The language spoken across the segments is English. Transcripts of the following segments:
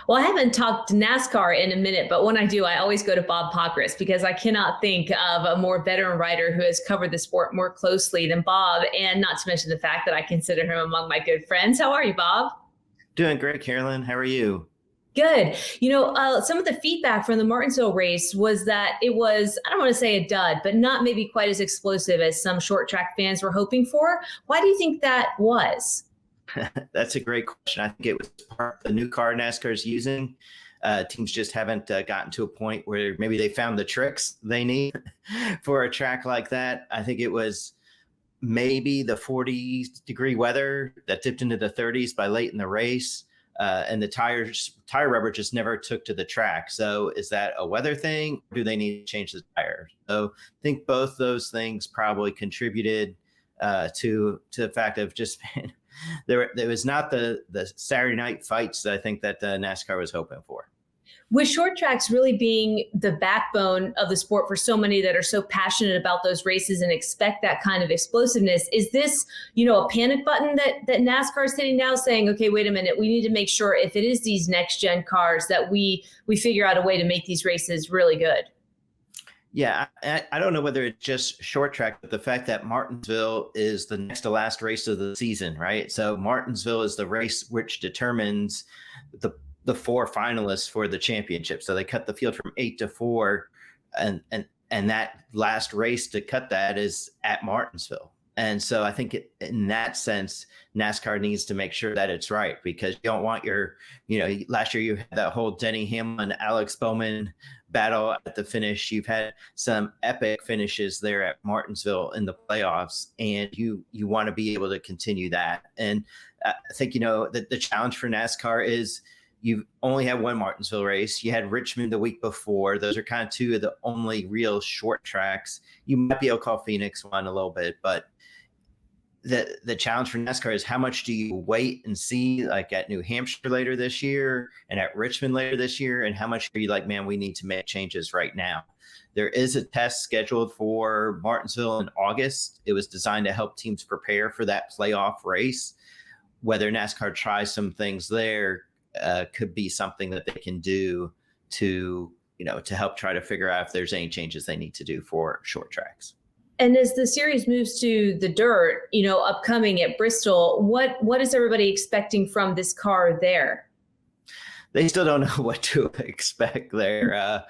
Well, I haven't talked NASCAR in a minute, but when I do, I always go to Bob Pockrass because I cannot think of a more veteran writer who has covered the sport more closely than Bob, and not to mention the fact that I consider him among my good friends. How are you, Bob? Doing great, Carolyn. How are you? Good. Some of the feedback from the Martinsville race was that it was, I don't want to say a dud, but not maybe quite as explosive as some short track fans were hoping for. Why do you think that was? That's a great question. I think it was part of the new car NASCAR is using. Teams just haven't gotten to a point where maybe they found the tricks they need for a track like that. I think it was maybe the 40-degree weather that dipped into the 30s by late in the race. And the tire rubber just never took to the track. So is that a weather thing? Or do they need to change the tire? So I think both those things probably contributed to the fact of just there was not the Saturday night fights that I think that NASCAR was hoping for. With short tracks really being the backbone of the sport for so many that are so passionate about those races and expect that kind of explosiveness, is this, a panic button that NASCAR is hitting now, saying, okay, wait a minute, we need to make sure if it is these next gen cars that we figure out a way to make these races really good? Yeah, I don't know whether it's just short track, but the fact that Martinsville is the next to last race of the season, right? So Martinsville is the race which determines the four finalists for the championship. So they cut the field from 8 to 4, and that last race to cut that is at Martinsville. And so I think in that sense, NASCAR needs to make sure that it's right, because you don't want last year you had that whole Denny Hamlin, Alex Bowman battle at the finish. You've had some epic finishes there at Martinsville in the playoffs, and you want to be able to continue that. And I think, the challenge for NASCAR is you only have one Martinsville race. You had Richmond the week before. Those are kind of two of the only real short tracks. You might be able to call Phoenix one a little bit, but the challenge for NASCAR is how much do you wait and see, like at New Hampshire later this year and at Richmond later this year, and how much are you like, man, we need to make changes right now. There is a test scheduled for Martinsville in August. It was designed to help teams prepare for that playoff race. Whether NASCAR tries some things there could be something that they can do to help try to figure out if there's any changes they need to do for short tracks. And as the series moves to the dirt, upcoming at Bristol, what is everybody expecting from this car there? They still don't know what to expect there.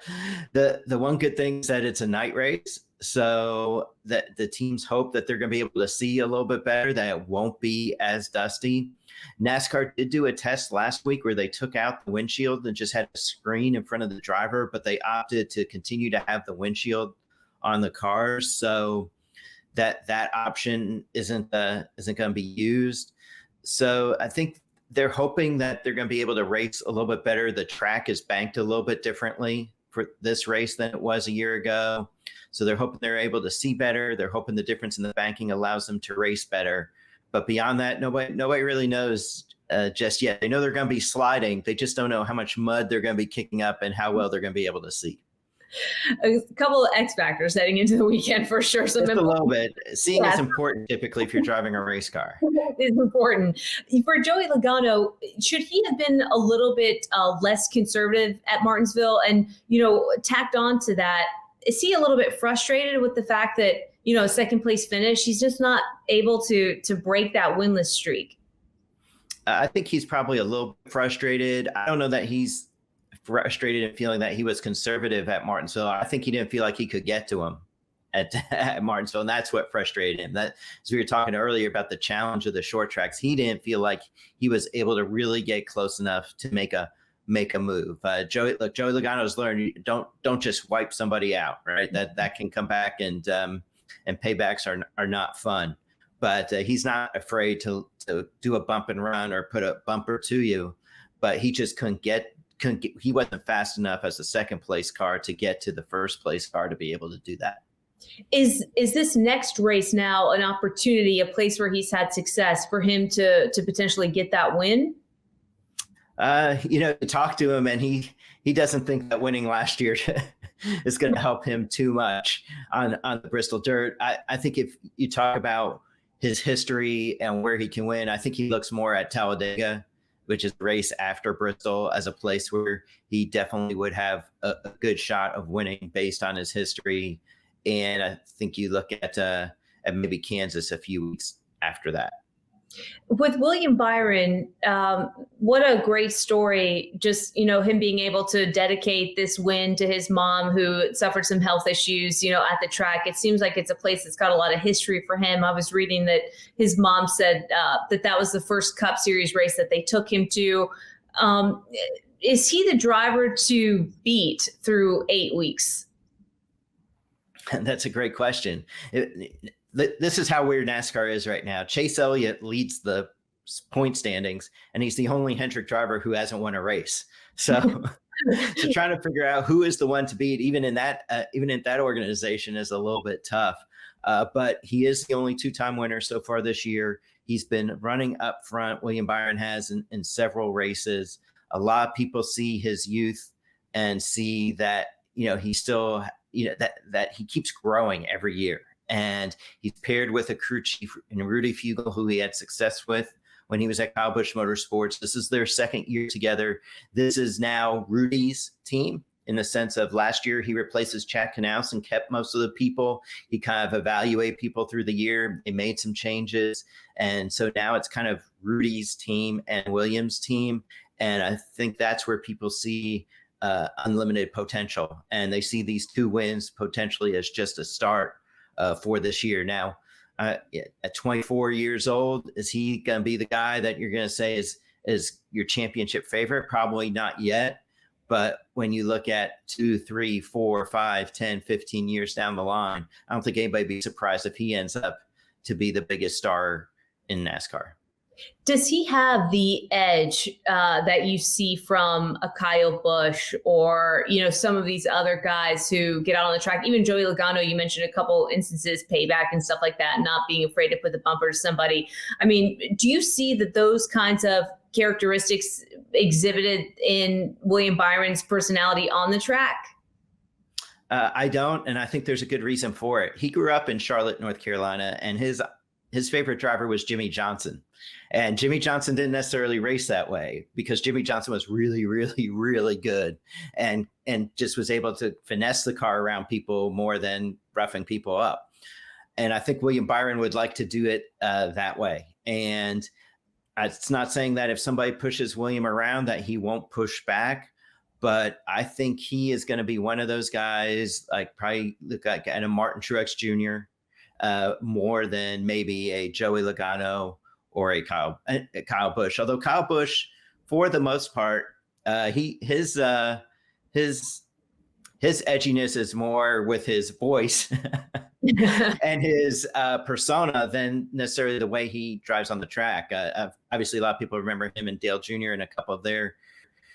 The one good thing is that it's a night race, so that the teams hope that they're going to be able to see a little bit better, that it won't be as dusty. NASCAR did do a test last week where they took out the windshield and just had a screen in front of the driver, but they opted to continue to have the windshield on the cars, so that option isn't going to be used. So I think they're hoping that they're going to be able to race a little bit better. The track is banked a little bit differently for this race than it was a year ago, so they're hoping they're able to see better. They're hoping the difference in the banking allows them to race better. But beyond that, nobody really knows just yet. They know they're going to be sliding. They just don't know how much mud they're going to be kicking up and how well they're going to be able to see. A couple of X factors heading into the weekend for sure. Just a little bit. Seeing is important typically if you're driving a race car. It's important. For Joey Logano, should he have been a little bit less conservative at Martinsville? And, tacked on to that, is he a little bit frustrated with the fact that, second place finish, he's just not able to break that winless streak? I think he's probably a little frustrated. I don't know that he's frustrated and feeling that he was conservative at Martinsville. I think he didn't feel like he could get to him at Martinsville, and that's what frustrated him. That, as we were talking earlier about the challenge of the short tracks, he didn't feel like he was able to really get close enough to make a move. Joey Logano's learned, don't just wipe somebody out, right? That can come back, and paybacks are not fun. But he's not afraid to do a bump and run or put a bumper to you. But he just he wasn't fast enough as a second place car to get to the first place car to be able to do that. Is this next race now an opportunity, a place where he's had success for him to potentially get that win? Talk to him, and he doesn't think that winning last year is going to help him too much on the Bristol dirt. I think if you talk about his history and where he can win, I think he looks more at Talladega, which is the race after Bristol, as a place where he definitely would have a good shot of winning based on his history. And I think you look at maybe Kansas a few weeks after that. With William Byron, what a great story. Just, him being able to dedicate this win to his mom, who suffered some health issues, at the track. It seems like it's a place that's got a lot of history for him. I was reading that his mom said that was the first Cup Series race that they took him to. Is he the driver to beat through 8 weeks? That's a great question. This is how weird NASCAR is right now. Chase Elliott leads the point standings, and he's the only Hendrick driver who hasn't won a race. So, so trying to figure out who is the one to beat, even in that organization, is a little bit tough. But he is the only two-time winner so far this year. He's been running up front. William Byron has in several races. A lot of people see his youth and see that he still that he keeps growing every year. And he's paired with a crew chief in Rudy Fugle, who he had success with when he was at Kyle Busch Motorsports. This is their second year together. This is now Rudy's team, in the sense of last year he replaces Chad Knaus and kept most of the people. He kind of evaluated people through the year. They made some changes. And so now it's kind of Rudy's team and Williams' team. And I think that's where people see unlimited potential. And they see these 2 wins potentially as just a start for this year. Now, at 24 years old, is he going to be the guy that you're going to say is your championship favorite? Probably not yet. But when you look at 2, 3, 4, 5, 10, 15 years down the line, I don't think anybody would be surprised if he ends up to be the biggest star in NASCAR. Does he have the edge that you see from a Kyle Busch or, some of these other guys who get out on the track? Even Joey Logano, you mentioned a couple instances, payback and stuff like that, not being afraid to put the bumper to somebody. I mean, do you see that those kinds of characteristics exhibited in William Byron's personality on the track? I don't, and I think there's a good reason for it. He grew up in Charlotte, North Carolina, and his favorite driver was Jimmy Johnson. And Jimmy Johnson didn't necessarily race that way because Jimmy Johnson was really, really, really good and just was able to finesse the car around people more than roughing people up. And I think William Byron would like to do it that way. And it's not saying that if somebody pushes William around that he won't push back, but I think he is going to be one of those guys, like probably look like a Martin Truex Jr., more than maybe a Joey Logano or a Kyle Busch. Although Kyle Busch, for the most part, his edginess is more with his voice and his persona than necessarily the way he drives on the track. Obviously, a lot of people remember him and Dale Jr. and a couple of their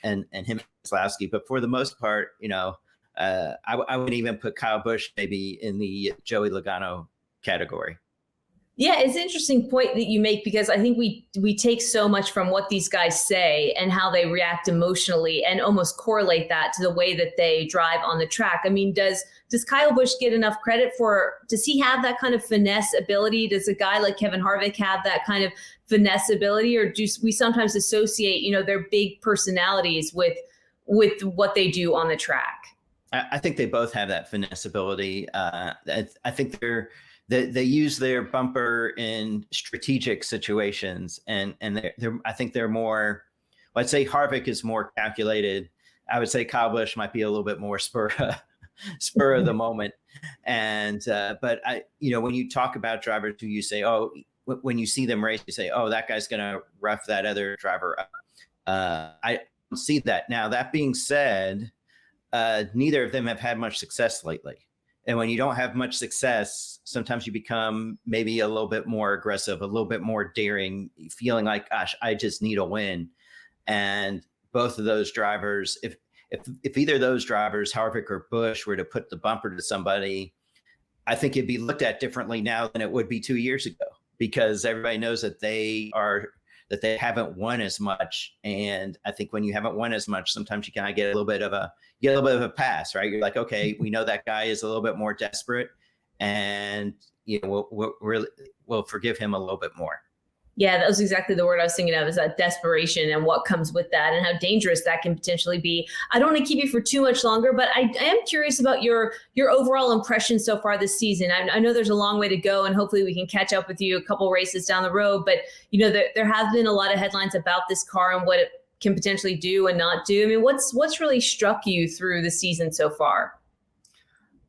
and him and Slawski. But for the most part, I wouldn't even put Kyle Busch maybe in the Joey Logano category. Yeah, it's an interesting point that you make because I think we take so much from what these guys say and how they react emotionally and almost correlate that to the way that they drive on the track. I mean, does Kyle Busch get enough credit does he have that kind of finesse ability? Does a guy like Kevin Harvick have that kind of finesse ability, or do we sometimes associate, their big personalities with what they do on the track? I think they both have that finesse ability. I think they use their bumper in strategic situations, and I think they're more. Well, I'd say Harvick is more calculated. I would say Kyle Busch might be a little bit more spur of the moment. And but when you talk about drivers who you say, when you see them race, you say, that guy's going to rough that other driver up. I don't see that. Now, that being said, neither of them have had much success lately. And when you don't have much success, sometimes you become maybe a little bit more aggressive, a little bit more daring, feeling like, gosh, I just need a win. And both of those drivers, if either of those drivers, Harvick or Busch, were to put the bumper to somebody, I think it'd be looked at differently now than it would be 2 years ago, because everybody knows that they haven't won as much. And I think when you haven't won as much, sometimes you kind of get a little bit of a pass, right? You're like, okay, we know that guy is a little bit more desperate, and we'll forgive him a little bit more. Yeah, that was exactly the word I was thinking of, is that desperation and what comes with that and how dangerous that can potentially be. I don't want to keep you for too much longer, but I am curious about your overall impression so far this season. I know there's a long way to go, and hopefully we can catch up with you a couple races down the road. But, there have been a lot of headlines about this car and what it can potentially do and not do. I mean, what's really struck you through the season so far?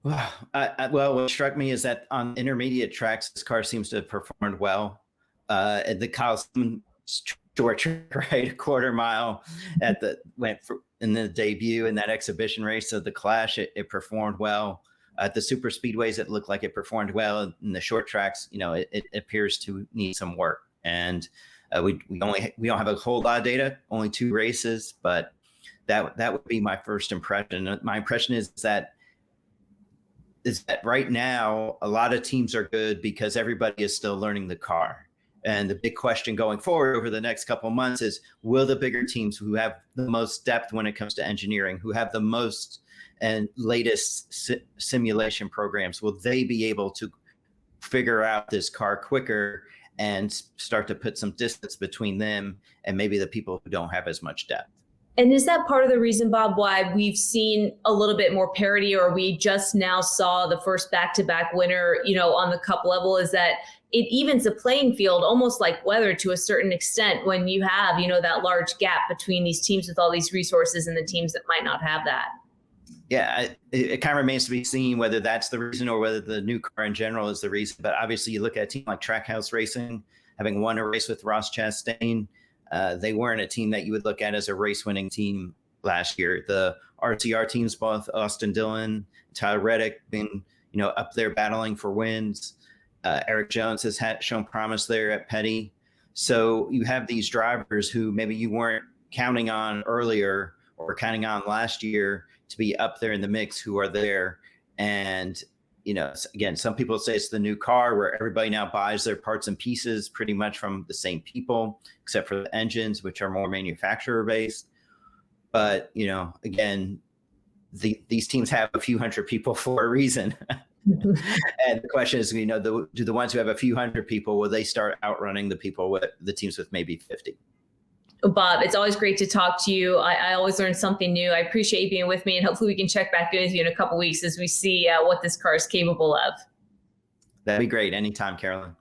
Well, what struck me is that on intermediate tracks, this car seems to have performed well. At the Coliseum short track, right, a quarter mile in the debut in that exhibition race of the Clash, it performed well. At the super speedways, it looked like it performed well. In the short tracks, it appears to need some work. And we don't have a whole lot of data, only 2 races, but that would be my first impression. My impression is that right now a lot of teams are good because everybody is still learning the car. And the big question going forward over the next couple of months is, will the bigger teams who have the most depth when it comes to engineering, who have the most and latest simulation programs, will they be able to figure out this car quicker and start to put some distance between them and maybe the people who don't have as much depth? And is that part of the reason, Bob, why we've seen a little bit more parity, or we just now saw the first back-to-back winner, on the Cup level, is that it evens the playing field almost like weather to a certain extent when you have, that large gap between these teams with all these resources and the teams that might not have that? Yeah, it kind of remains to be seen whether that's the reason or whether the new car in general is the reason. But obviously, you look at a team like Trackhouse Racing, having won a race with Ross Chastain. They weren't a team that you would look at as a race-winning team last year. The RCR teams, both Austin Dillon, Tyler Reddick, been up there battling for wins. Eric Jones has shown promise there at Petty. So you have these drivers who maybe you weren't counting on earlier or counting on last year to be up there in the mix, who are there. And again, some people say it's the new car where everybody now buys their parts and pieces pretty much from the same people, except for the engines, which are more manufacturer based. But, again, these teams have a few hundred people for a reason. And the question is, do the ones who have a few hundred people, will they start outrunning the people with the teams with maybe 50? Bob, it's always great to talk to you. I always learn something new. I appreciate you being with me, and hopefully we can check back in with you in a couple of weeks as we see what this car is capable of. That'd be great. Anytime, Carolyn.